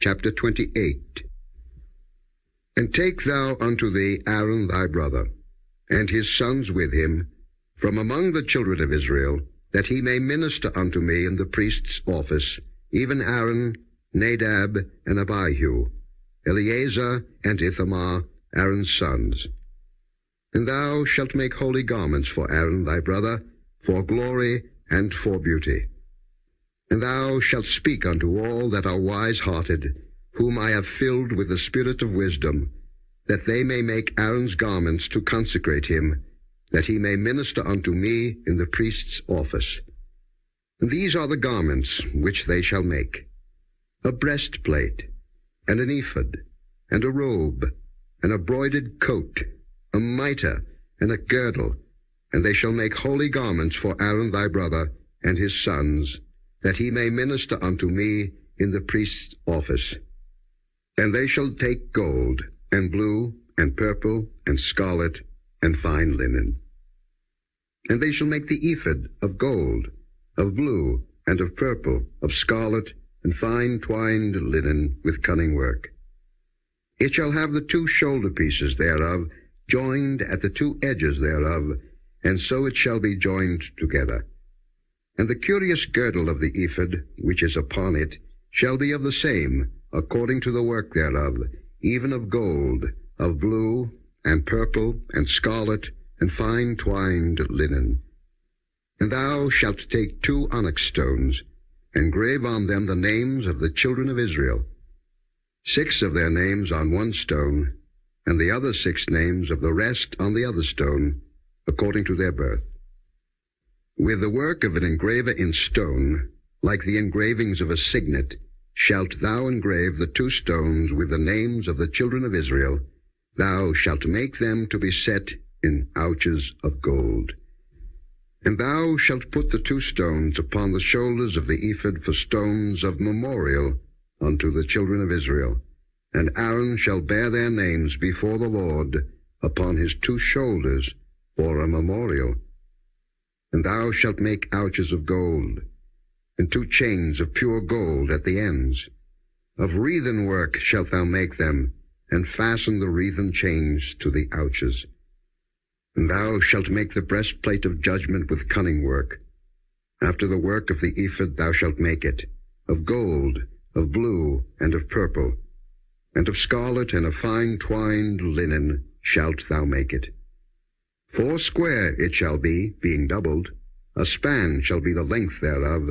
chapter 28. And take thou unto thee Aaron thy brother, and his sons with him, from among the children of Israel, that he may minister unto me in the priest's office, even Aaron, Nadab, and Abihu, Eleazar and Ithamar, Aaron's sons. And thou shalt make holy garments for Aaron thy brother, for glory and for beauty. And thou shalt speak unto all that are wise-hearted, whom I have filled with the spirit of wisdom, that they may make Aaron's garments to consecrate him, that he may minister unto me in the priest's office. And these are the garments which they shall make: a breastplate, and an ephod, and a robe, and a broidered coat, a mitre, and a girdle. And they shall make holy garments for Aaron thy brother and his sons, that he may minister unto me in the priest's office. And they shall take gold, and blue, and purple, and scarlet, and fine linen. And they shall make the ephod of gold, of blue, and of purple, of scarlet, and fine twined linen with cunning work. It shall have the 2 shoulder pieces thereof, joined at the 2 edges thereof, and so it shall be joined together. And the curious girdle of the ephod, which is upon it, shall be of the same, according to the work thereof, even of gold, of blue, and purple, and scarlet, and fine twined linen. And thou shalt take 2 onyx stones, and grave on them the names of the children of Israel, 6 of their names on 1 stone, and the other 6 names of the rest on the other stone, according to their birth. With the work of an engraver in stone, like the engravings of a signet, shalt thou engrave the 2 stones with the names of the children of Israel. Thou shalt make them to be set in ouches of gold. And thou shalt put the 2 stones upon the shoulders of the ephod for stones of memorial unto the children of Israel. And Aaron shall bear their names before the Lord upon his 2 shoulders for a memorial. And thou shalt make ouches of gold, and 2 chains of pure gold at the ends. Of wreathen work shalt thou make them, and fasten the wreathen chains to the ouches. And thou shalt make the breastplate of judgment with cunning work. After the work of the ephod thou shalt make it, of gold, of blue, and of purple, and of scarlet, and of fine twined linen shalt thou make it. 4 square it shall be, being doubled. A span shall be the length thereof,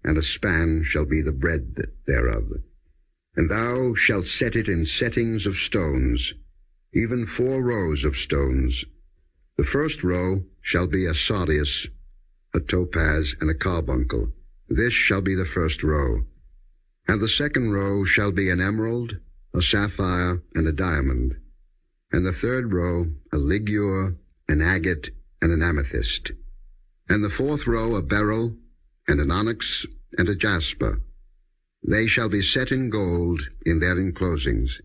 and a span shall be the breadth thereof. And thou shalt set it in settings of stones, even 4 rows of stones. The first row shall be a sardius, a topaz, and a carbuncle. This shall be the first row. And the second row shall be an emerald, a sapphire, and a diamond. And the third row a ligure, an agate, and an amethyst. And the 4th row a beryl, and an onyx, and a jasper. They shall be set in gold in their enclosings.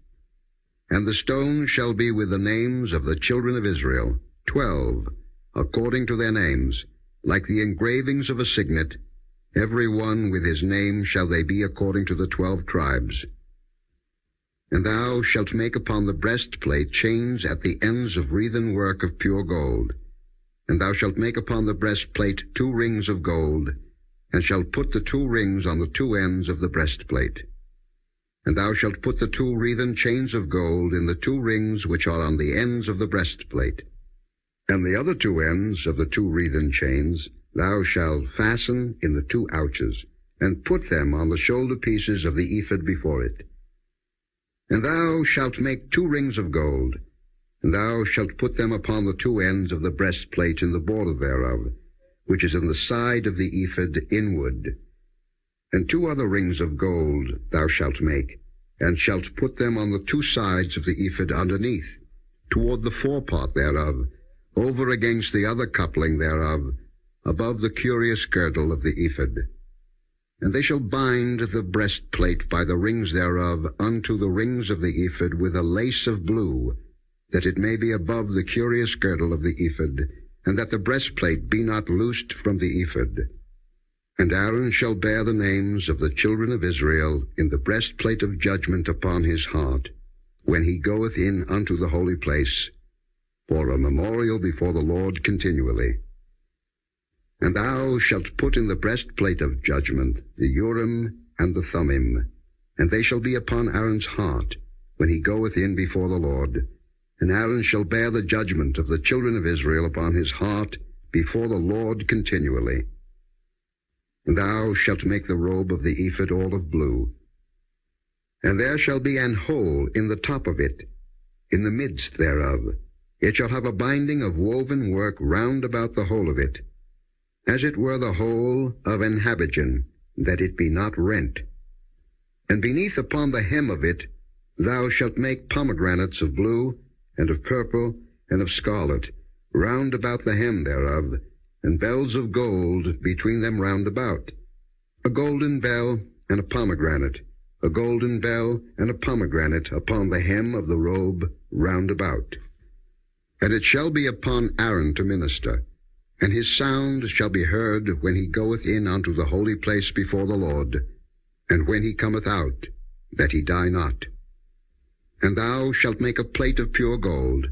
And the stones shall be with the names of the children of Israel, 12, according to their names, like the engravings of a signet. Every one with his name shall they be according to the 12 tribes. And thou shalt make upon the breastplate chains at the ends of wreathen work of pure gold. And thou shalt make upon the breastplate 2 rings of gold, and shalt put the 2 rings on the 2 ends of the breastplate. And thou shalt put the 2 wreathen chains of gold in the 2 rings which are on the ends of the breastplate. And the other 2 ends of the 2 wreathen chains thou shalt fasten in the 2 ouches, and put them on the shoulder pieces of the ephod before it. And thou shalt make 2 rings of gold, and thou shalt put them upon the 2 ends of the breastplate in the border thereof, which is in the side of the ephod inward. And 2 other rings of gold thou shalt make, and shalt put them on the 2 sides of the ephod underneath, toward the forepart thereof, over against the other coupling thereof, above the curious girdle of the ephod. And they shall bind the breastplate by the rings thereof unto the rings of the ephod with a lace of blue, that it may be above the curious girdle of the ephod, and that the breastplate be not loosed from the ephod. And Aaron shall bear the names of the children of Israel in the breastplate of judgment upon his heart, when he goeth in unto the holy place, for a memorial before the Lord continually. And thou shalt put in the breastplate of judgment the Urim and the Thummim, and they shall be upon Aaron's heart, when he goeth in before the Lord. And Aaron shall bear the judgment of the children of Israel upon his heart before the Lord continually. And thou shalt make the robe of the ephod all of blue. And there shall be an hole in the top of it, in the midst thereof. It shall have a binding of woven work round about the whole of it, as it were the hole of an habergeon, that it be not rent. And beneath upon the hem of it thou shalt make pomegranates of blue, and of purple, and of scarlet, round about the hem thereof, and bells of gold between them round about, a golden bell and a pomegranate, a golden bell and a pomegranate upon the hem of the robe round about. And it shall be upon Aaron to minister, and his sound shall be heard when he goeth in unto the holy place before the Lord, and when he cometh out, that he die not. And thou shalt make a plate of pure gold,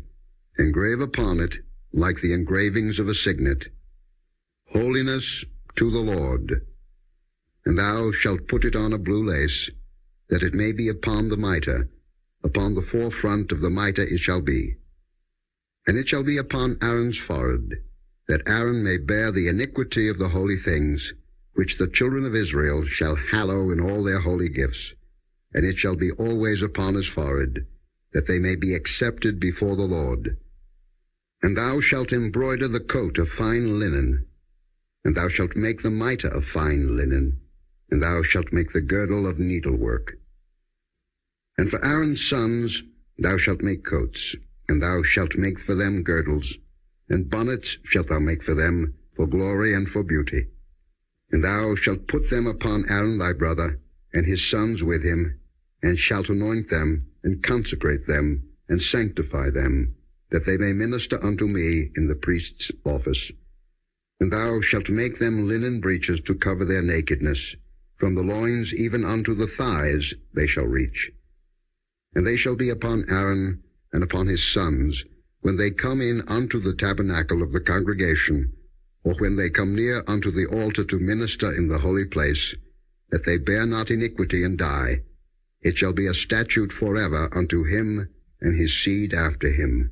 engrave upon it, like the engravings of a signet, Holiness to the Lord. And thou shalt put it on a blue lace, that it may be upon the mitre, upon the forefront of the mitre it shall be. And it shall be upon Aaron's forehead, that Aaron may bear the iniquity of the holy things, which the children of Israel shall hallow in all their holy gifts. And it shall be always upon his forehead, that they may be accepted before the Lord. And thou shalt embroider the coat of fine linen, and thou shalt make the mitre of fine linen, and thou shalt make the girdle of needlework. And for Aaron's sons thou shalt make coats, and thou shalt make for them girdles, and bonnets shalt thou make for them, for glory and for beauty. And thou shalt put them upon Aaron thy brother, and his sons with him, and shalt anoint them, and consecrate them, and sanctify them, that they may minister unto me in the priest's office. And thou shalt make them linen breeches to cover their nakedness, from the loins even unto the thighs they shall reach. And they shall be upon Aaron and upon his sons, when they come in unto the tabernacle of the congregation, or when they come near unto the altar to minister in the holy place, that they bear not iniquity and die. It shall be a statute forever unto him and his seed after him.